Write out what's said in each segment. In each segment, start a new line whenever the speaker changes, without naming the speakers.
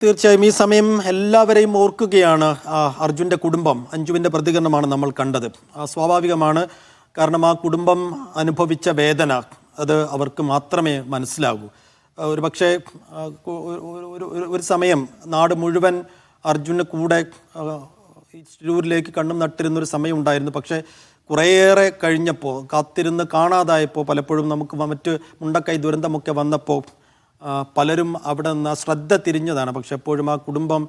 തീർച്ചയായും ഈ സമയം എല്ലാവരെയും ഓർക്കുകയാണ് അർജുൻ്റെ കുടുംബം. അഞ്ജുവിൻ്റെ പ്രതികരണമാണ് നമ്മൾ കണ്ടത്. സ്വാഭാവികമാണ്, കാരണം ആ കുടുംബം അനുഭവിച്ച വേദന അത് അവർക്ക് മാത്രമേ മനസ്സിലാകൂ. ഒരു പക്ഷേ ഒരു സമയം നാട് മുഴുവൻ അർജുന് കൂടെ ശിരൂരിലേക്ക് കണ്ണും നട്ടിരുന്നൊരു സമയം ഉണ്ടായിരുന്നു. പക്ഷേ കുറേയേറെ കഴിഞ്ഞപ്പോൾ, കാത്തിരുന്ന് കാണാതായപ്പോൾ, പലപ്പോഴും നമുക്ക് മറ്റ് മുണ്ടക്കൈ ദുരന്തമൊക്കെ വന്നപ്പോൾ പലരും അവിടെ നിന്ന് ശ്രദ്ധ തിരിഞ്ഞതാണ്. പക്ഷെ എപ്പോഴും ആ കുടുംബം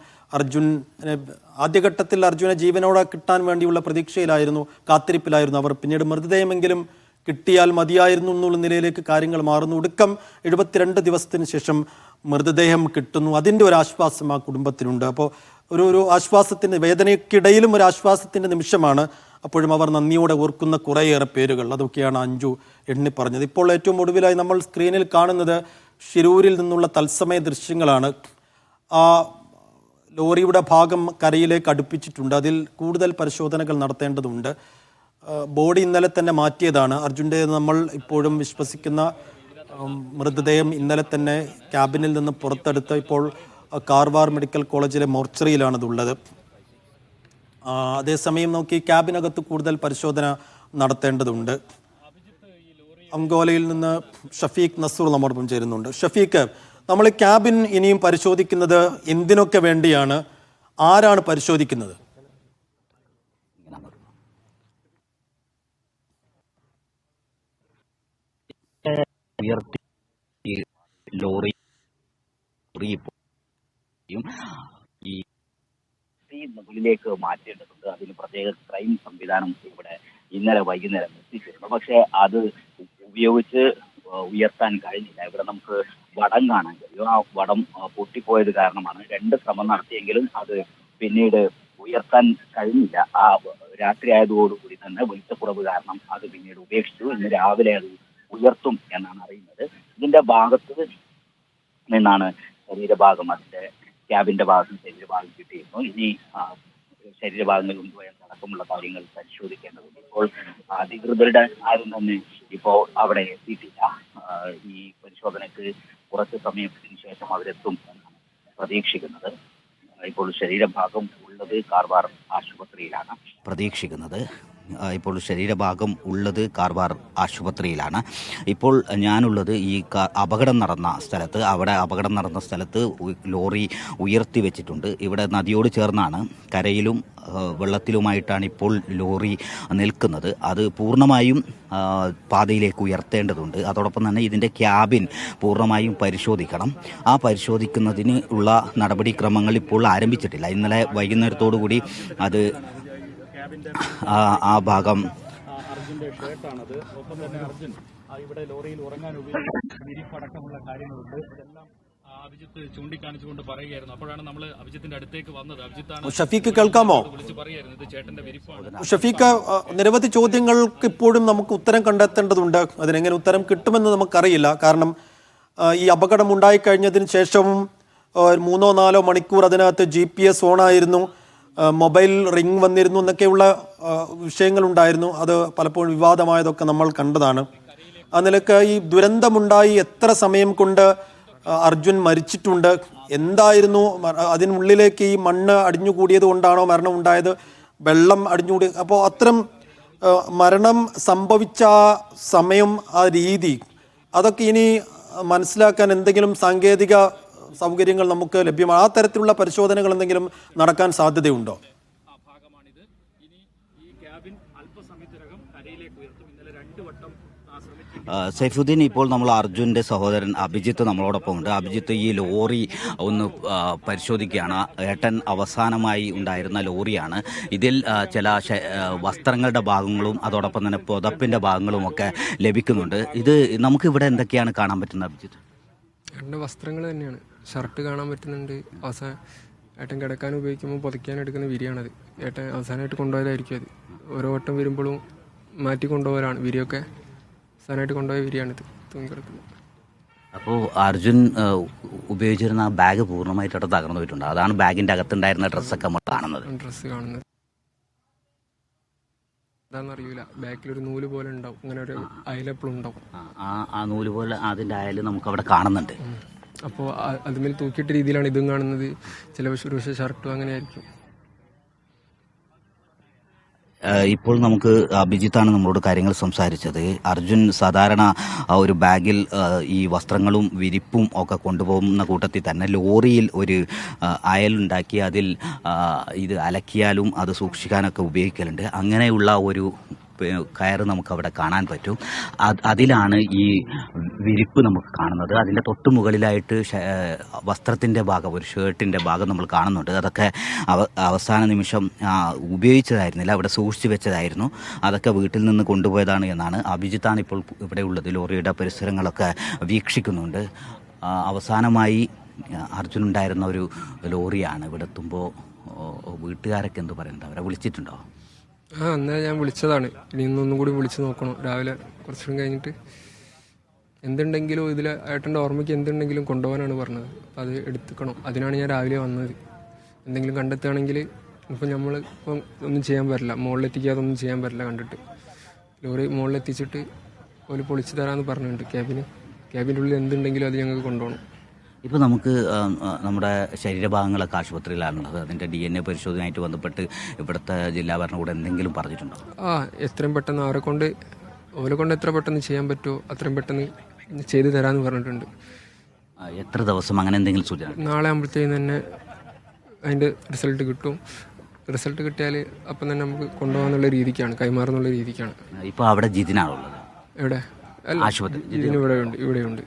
ആദ്യഘട്ടത്തിൽ അർജുനെ ജീവനോടെ കിട്ടാൻ വേണ്ടിയുള്ള പ്രതീക്ഷയിലായിരുന്നു, കാത്തിരിപ്പിലായിരുന്നു അവർ. പിന്നീട് മൃതദേഹമെങ്കിലും കിട്ടിയാൽ മതിയായിരുന്നു എന്നുള്ള നിലയിലേക്ക് കാര്യങ്ങൾ മാറുന്നു. ഒടുക്കം 72 ദിവസത്തിന് ശേഷം മൃതദേഹം കിട്ടുന്നു. അതിൻ്റെ ഒരു ആശ്വാസം ആ കുടുംബത്തിനുണ്ട്. അപ്പോൾ ഒരു ആശ്വാസത്തിൻ്റെ, വേദനയ്ക്കിടയിലും ഒരു ആശ്വാസത്തിൻ്റെ നിമിഷമാണ്. അപ്പോഴും അവർ നന്ദിയോടെ ഓർക്കുന്ന കുറേയേറെ പേരുകൾ, അതൊക്കെയാണ് അഞ്ജു എണ്ണി പറഞ്ഞത്. ഇപ്പോൾ ഏറ്റവും ഒടുവിലായി നമ്മൾ സ്ക്രീനിൽ കാണുന്നത് ശിരൂരിൽ നിന്നുള്ള തത്സമയ ദൃശ്യങ്ങളാണ്. ആ ലോറിയുടെ ഭാഗം കരയിലേക്ക് അടുപ്പിച്ചിട്ടുണ്ട്. അതിൽ കൂടുതൽ പരിശോധനകൾ നടത്തേണ്ടതുണ്ട്. ബോഡി ഇന്നലെ തന്നെ മാറ്റിയതാണ്. അർജുൻ്റെ നമ്മൾ ഇപ്പോഴും വിശ്വസിക്കുന്ന മൃതദേഹം ഇന്നലെ തന്നെ ക്യാബിനിൽ നിന്ന് പുറത്തെടുത്ത് ഇപ്പോൾ കാർവാർ മെഡിക്കൽ കോളേജിലെ മോർച്ചറിയിലാണതുള്ളത്. അതേസമയം നമുക്ക് ഈ ക്യാബിനകത്ത് കൂടുതൽ പരിശോധന നടത്തേണ്ടതുണ്ട്. അങ്കോലയിൽ നിന്ന് ഷഫീഖ് നസൂർ നമ്മോടൊപ്പം ചേരുന്നുണ്ട്. ഷഫീഖ്, നമ്മൾ ഈ ക്യാബിൻ ഇനിയും പരിശോധിക്കുന്നത് എന്തിനൊക്കെ വേണ്ടിയാണ്? ആരാണ് പരിശോധിക്കുന്നത്?
ലോറി മുകളിലേക്ക് മാറ്റേണ്ടതുണ്ട്. അതിന് പ്രത്യേക ക്രൈം സംവിധാനം ഇവിടെ ഇന്നലെ വൈകുന്നേരം എത്തിച്ചിരുന്നു. പക്ഷെ അത് ഉപയോഗിച്ച് ഉയർത്താൻ കഴിഞ്ഞില്ല. ഇവിടെ നമുക്ക് വടം കാണാൻ കഴിയും. ആ വടം പൊട്ടിപ്പോയത് കാരണമാണ് 2 ശ്രമം നടത്തിയെങ്കിലും അത് പിന്നീട് ഉയർത്താൻ കഴിഞ്ഞില്ല. ആ രാത്രി ആയതോടുകൂടി തന്നെ വെളിച്ചക്കുറവ് കാരണം അത് പിന്നീട് ഉപേക്ഷിച്ചു. ഇന്ന് രാവിലെ അത് ഉയർത്തും എന്നാണ് അറിയുന്നത്. ഇതിന്റെ ഭാഗത്ത് നിന്നാണ് ശരീരഭാഗം, അതിന്റെ ക്യാബിന്റെ ഭാഗത്ത് ശരീരഭാഗം കിട്ടിയിരുന്നു. ഇനി ശരീരഭാഗങ്ങൾ ഉണ്ടോ എന്നടക്കമുള്ള കാര്യങ്ങൾ പരിശോധിക്കേണ്ടതുണ്ട്. ഇപ്പോൾ അധികൃതരുടെ ആരും തന്നെ ഇപ്പോൾ അവിടെ എത്തിയിട്ടില്ല. ഈ പരിശോധനയ്ക്ക് കുറച്ച് സമയത്തിന് ശേഷം അവരെത്തും എന്നാണ് പ്രതീക്ഷിക്കുന്നത്. ഇപ്പോൾ ശരീരഭാഗം ഉള്ളത് കാർവാർ ആശുപത്രിയിലാണ് ഇപ്പോൾ ഞാനുള്ളത് ഈ അപകടം നടന്ന സ്ഥലത്ത് ലോറി ഉയർത്തി വെച്ചിട്ടുണ്ട്. ഇവിടെ നദിയോട് ചേർന്നാണ്, കരയിലും വെള്ളത്തിലുമായിട്ടാണ് ഇപ്പോൾ ലോറി നിൽക്കുന്നത്. അത് പൂർണ്ണമായും പാതയിലേക്ക് ഉയർത്തേണ്ടതുണ്ട്. അതോടൊപ്പം തന്നെ ഇതിൻ്റെ ക്യാബിൻ പൂർണ്ണമായും പരിശോധിക്കണം. ആ പരിശോധിക്കുന്നതിന് ഉള്ള നടപടിക്രമങ്ങൾ ഇപ്പോൾ ആരംഭിച്ചിട്ടില്ല. ഇന്നലെ വൈകുന്നേരത്തോടുകൂടി അത് ആ ഭാഗം
അർജുന്റെ ഷർട്ടാണത്. ഒപ്പം തന്നെ അർജുൻ ഇവിടെ ലോറിയിൽ ഉറങ്ങാൻ ഉപയോഗിക്കുന്ന വിരിപ്പടക്കമുള്ള കാര്യങ്ങളുണ്ട്. ഇതെല്ലാം അഭിജിത്ത് ചൂണ്ടിക്കാണിച്ചുകൊണ്ട് പറയുകയായിരുന്നു. അപ്പോഴാണ് നമ്മൾ അഭിജിത്തിന്റെ അടുത്തേക്ക് വന്നത്. അഭിജിത്താണ്.
ഷഫീഖ്, കേൾക്കാമോ?
വിളിച്ച് പറയുകയായിരുന്നു, ഇത് ചേട്ടന്റെ വിരിപ്പാണ്.
ഷഫീഖ്, നിരവധി ചോദ്യങ്ങൾക്ക് ഇപ്പോഴും നമുക്ക് ഉത്തരം കണ്ടെത്തേണ്ടതുണ്ട്. അതിനെങ്ങനെ ഉത്തരം കിട്ടുമെന്ന് നമുക്കറിയില്ല. കാരണം ഈ അപകടം ഉണ്ടായിക്കഴിഞ്ഞതിന് ശേഷവും 3-4 മണിക്കൂർ അതിനകത്ത് GPS ഓണായിരുന്നു, മൊബൈൽ റിംഗ് വന്നിരുന്നു എന്നൊക്കെയുള്ള വിഷയങ്ങളുണ്ടായിരുന്നു. അത് പലപ്പോഴും വിവാദമായതൊക്കെ നമ്മൾ കണ്ടതാണ്. ആ നിലക്ക് ഈ ദുരന്തമുണ്ടായി എത്ര സമയം കൊണ്ട് അർജുൻ മരിച്ചിട്ടുണ്ട്? എന്തായിരുന്നു അതിനുള്ളിലേക്ക് ഈ മണ്ണ് അടിഞ്ഞുകൂടിയത് കൊണ്ടാണോ മരണം ഉണ്ടായത്? വെള്ളം അടിഞ്ഞുകൂടി? അപ്പോൾ അത്തരം മരണം സംഭവിച്ച സമയം, ആ രീതി, അതൊക്കെ ഇനി മനസ്സിലാക്കാൻ എന്തെങ്കിലും സാങ്കേതിക സൗകര്യങ്ങൾ നമുക്ക് ലഭ്യമാണ്? ആ തരത്തിലുള്ള പരിശോധനകൾ എന്തെങ്കിലും നടക്കാൻ സാധ്യതയുണ്ടോ?
സൈഫുദ്ദീൻ, ഇപ്പോൾ നമ്മൾ അർജുൻ്റെ സഹോദരൻ അഭിജിത്ത് നമ്മളോടൊപ്പം ഉണ്ട്. അഭിജിത്ത്, ഈ ലോറി ഒന്ന് പരിശോധിക്കുകയാണ്. ഏട്ടൻ അവസാനമായി ഉണ്ടായിരുന്ന ലോറിയാണ്. ഇതിൽ ചില വസ്ത്രങ്ങളുടെ ഭാഗങ്ങളും അതോടൊപ്പം തന്നെ പുതപ്പിൻ്റെ ഭാഗങ്ങളുമൊക്കെ ലഭിക്കുന്നുണ്ട്. ഇത് നമുക്കിവിടെ എന്തൊക്കെയാണ് കാണാൻ പറ്റുന്നത് അഭിജിത്ത്?
ഏട്ടൻ്റെ വസ്ത്രങ്ങൾ തന്നെയാണ്. ഷർട്ട് കാണാൻ പറ്റുന്നുണ്ട്. ഏട്ടൻ കിടക്കാൻ ഉപയോഗിക്കുമ്പോൾ പുതയ്ക്കാൻ എടുക്കുന്ന വിരിയാണത്. ഏട്ടൻ അവസാനമായിട്ട് കൊണ്ടുപോയതായിരിക്കും അത്. ഓരോ വട്ടം വരുമ്പോഴും മാറ്റി കൊണ്ടുപോകാനാണ് വിരിയൊക്കെ. അവസാനമായിട്ട് കൊണ്ടുപോയ വിരിയാണിത് തൂങ്ങിക്കിടക്കുന്നത്.
അപ്പോൾ അർജുൻ ഉപയോഗിച്ചിരുന്ന ആ ബാഗ് പൂർണ്ണമായിട്ട് അവിടെ തകർന്നു പോയിട്ടുണ്ട്. അതാണ് ബാഗിൻ്റെ അകത്തുണ്ടായിരുന്ന ഡ്രസ്സൊക്കെ നമ്മൾ കാണുന്നത്.
എന്താണെന്നറിയില്ല. ബാക്കിലൊരു നൂല് പോലെ ഉണ്ടാവും, അങ്ങനെ ഒരു അയലെപ്പോഴും ഉണ്ടാവും.
ആ നൂല് പോലെ അതിൻ്റെ അയൽ നമുക്ക് അവിടെ കാണുന്നുണ്ട്.
അപ്പോൾ അതുമേൽ തൂക്കിയിട്ട രീതിയിലാണ് ഇതും കാണുന്നത്. ചില ഒരു ഷർട്ടും അങ്ങനെ ആയിരിക്കും.
ഇപ്പോൾ നമുക്ക് അഭിജിത്താണ് നമ്മളോട് കാര്യങ്ങൾ സംസാരിച്ചത്. അർജുൻ സാധാരണ ഒരു ബാഗിൽ ഈ വസ്ത്രങ്ങളും വിരിപ്പും ഒക്കെ കൊണ്ടുപോകുന്ന കൂട്ടത്തിൽ തന്നെ ലോറിയിൽ ഒരു അയലുണ്ടാക്കി അതിൽ ഇത് അലക്കിയാലും അത് സൂക്ഷിക്കാനൊക്കെ ഉപയോഗിക്കലുണ്ട്. അങ്ങനെയുള്ള ഒരു കയറ് നമുക്ക് അവിടെ കാണാൻ പറ്റും. അതിലാണ് ഈ വിരിപ്പ് നമുക്ക് കാണുന്നത്. അതിൻ്റെ തൊട്ട് മുകളിലായിട്ട് വസ്ത്രത്തിൻ്റെ ഭാഗം, ഒരു ഷർട്ടിൻ്റെ ഭാഗം നമ്മൾ കാണുന്നുണ്ട്. അതൊക്കെ അവസാന നിമിഷം ഉപയോഗിച്ചതായിരുന്നില്ല, അവിടെ സൂക്ഷിച്ചു വെച്ചതായിരുന്നു. അതൊക്കെ വീട്ടിൽ നിന്ന് കൊണ്ടുപോയതാണ് എന്നാണ്. അഭിജിത്താണ് ഇപ്പോൾ ഇവിടെ ഉള്ളത്. ലോറിയുടെ പരിസരങ്ങളൊക്കെ വീക്ഷിക്കുന്നുണ്ട്. അവസാനമായി അർജുനുണ്ടായിരുന്ന ഒരു ലോറിയാണ്. ഇവിടെ എത്തുമ്പോൾ വീട്ടുകാരൊക്കെ എന്ത് പറയുന്നത്? അവരെ വിളിച്ചിട്ടുണ്ടോ?
അന്നേരം ഞാൻ വിളിച്ചതാണ്. ഇനി ഇന്നൊന്നും കൂടി വിളിച്ച് നോക്കണം. രാവിലെ കുറച്ചും കഴിഞ്ഞിട്ട് എന്തുണ്ടെങ്കിലും ഇതിൽ ഏട്ടൻ്റെ ഓർമ്മയ്ക്ക് എന്തുണ്ടെങ്കിലും കൊണ്ടുപോകാനാണ് പറഞ്ഞത്. അപ്പം അത് എടുത്തുക്കണം. അതിനാണ് ഞാൻ രാവിലെ വന്നത്. എന്തെങ്കിലും കണ്ടെത്തുകയാണെങ്കിൽ ഇപ്പം നമ്മൾ ഇപ്പം ഒന്നും ചെയ്യാൻ പറ്റില്ല, മുകളിലെത്തിക്കാതെ ഒന്നും ചെയ്യാൻ പറ്റില്ല. കണ്ടിട്ട് ലോറി മുകളിലെത്തിച്ചിട്ട് ഒരു പൊളിച്ച് തരാമെന്ന് പറഞ്ഞിട്ടുണ്ട്. ക്യാബിൻ്റെ ഉള്ളിൽ എന്തുണ്ടെങ്കിലും അത് ഞങ്ങൾക്ക് കൊണ്ടുപോകണം.
ഇപ്പോൾ നമുക്ക് നമ്മുടെ ശരീരഭാഗങ്ങളൊക്കെ ആശുപത്രിയിലാണുള്ളത്. അതിൻ്റെ DNA പരിശോധനയായിട്ട് ബന്ധപ്പെട്ട് ഇവിടുത്തെ ജില്ലാ ഭരണകൂടം എന്തെങ്കിലും പറഞ്ഞിട്ടുണ്ടോ?
എത്രയും പെട്ടെന്ന് അവരെ കൊണ്ട് എത്ര പെട്ടെന്ന് ചെയ്യാൻ പറ്റുമോ അത്രയും പെട്ടെന്ന് ചെയ്തു തരാമെന്ന് പറഞ്ഞിട്ടുണ്ട്.
എത്ര ദിവസം, അങ്ങനെ എന്തെങ്കിലും സൂചന?
നാളെ ആകുമ്പോഴത്തേക്കും തന്നെ അതിൻ്റെ റിസൾട്ട് കിട്ടും. റിസൾട്ട് കിട്ടിയാൽ അപ്പം തന്നെ നമുക്ക് കൊണ്ടുപോകാന്നുള്ള രീതിക്കാണ്, കൈമാറുന്നുള്ള രീതിക്കാണ്.
ഇപ്പോൾ അവിടെ ജിതിനാണുള്ളത്.
എവിടെ? അല്ല,
ആശുപത്രി
ഇവിടെയുണ്ട്.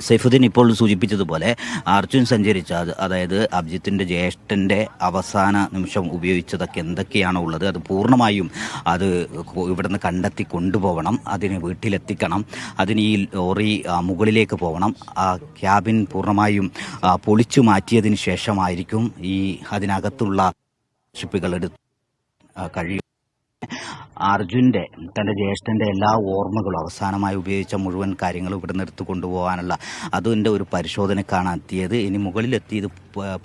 സൈഫുദ്ദീൻ ഇപ്പോൾ സൂചിപ്പിച്ചതുപോലെ അർജുൻ സഞ്ചരിച്ച, അതായത് അഭിജിത്തിൻ്റെ ജ്യേഷ്ഠൻ്റെ അവസാന നിമിഷം ഉപയോഗിച്ചതൊക്കെ എന്തൊക്കെയാണോ ഉള്ളത് അത് പൂർണ്ണമായും അത് ഇവിടുന്ന് കണ്ടെത്തി കൊണ്ടുപോകണം. അതിന് വീട്ടിലെത്തിക്കണം. അതിന് ഈ ലോറി മുകളിലേക്ക് പോകണം. ആ ക്യാബിൻ പൂർണ്ണമായും പൊളിച്ചു മാറ്റിയതിന് ശേഷമായിരിക്കും ഈ അതിനകത്തുള്ള ഷിപ്പുകൾ കഴിയും. അർജുൻ്റെ, തൻ്റെ ജ്യേഷ്ഠൻ്റെ എല്ലാ ഓർമ്മകളും, അവസാനമായി ഉപയോഗിച്ച മുഴുവൻ കാര്യങ്ങളും ഇവിടുന്ന് എടുത്തു കൊണ്ടുപോകാനുള്ള അതിൻ്റെ ഒരു പരിശോധനക്കാണ് എത്തിയത്. ഇനി മുകളിലെത്തി ഇത്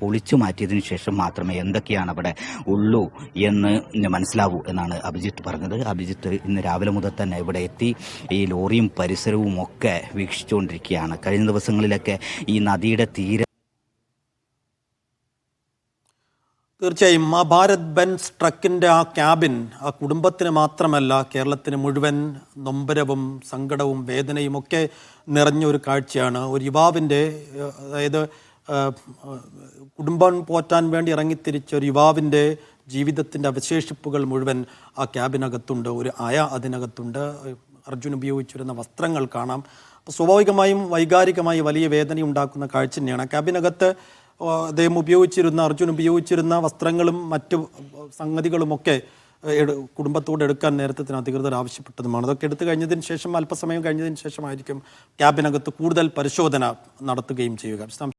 പൊളിച്ചു മാറ്റിയതിനു ശേഷം മാത്രമേ എന്തൊക്കെയാണ് അവിടെ ഉള്ളൂ എന്ന് മനസ്സിലാവൂ എന്നാണ് അഭിജിത്ത് പറഞ്ഞത്. അഭിജിത്ത് ഇന്ന് രാവിലെ മുതൽ തന്നെ ഇവിടെ എത്തി ഈ ലോറിയും പരിസരവും ഒക്കെ വീക്ഷിച്ചുകൊണ്ടിരിക്കുകയാണ്. കഴിഞ്ഞ ദിവസങ്ങളിലൊക്കെ ഈ നദിയുടെ
തീർച്ചയായും ആ ഭാരത് ബെൻസ് ട്രക്കിൻ്റെ ആ ക്യാബിൻ ആ കുടുംബത്തിന് മാത്രമല്ല കേരളത്തിന് മുഴുവൻ നൊമ്പരവും സങ്കടവും വേദനയും ഒക്കെ നിറഞ്ഞ ഒരു കാഴ്ചയാണ്. ഒരു യുവാവിൻ്റെ, അതായത് കുടുംബം പോറ്റാൻ വേണ്ടി ഇറങ്ങിത്തിരിച്ച ഒരു യുവാവിൻ്റെ ജീവിതത്തിൻ്റെ അവശേഷിപ്പുകൾ മുഴുവൻ ആ ക്യാബിനകത്തുണ്ട്. ഒരു അതിനകത്തുണ്ട്. അർജുൻ ഉപയോഗിച്ചിരുന്ന വസ്ത്രങ്ങൾ കാണാം. അപ്പോൾ സ്വാഭാവികമായും വൈകാരികമായി വലിയ വേദന ഉണ്ടാക്കുന്ന കാഴ്ച തന്നെയാണ്. ക്യാബിനകത്ത് അർജുൻ ഉപയോഗിച്ചിരുന്ന വസ്ത്രങ്ങളും മറ്റു സംഗതികളുമൊക്കെ കുടുംബത്തോട് എടുക്കാൻ നേരത്തെ അധികൃതർ ആവശ്യപ്പെട്ടതുമാണ്. അതൊക്കെ എടുത്തു കഴിഞ്ഞതിന് ശേഷം, അല്പസമയം കഴിഞ്ഞതിന് ശേഷമായിരിക്കും ക്യാബിനകത്ത് കൂടുതൽ പരിശോധന നടത്തുകയും ചെയ്യുക.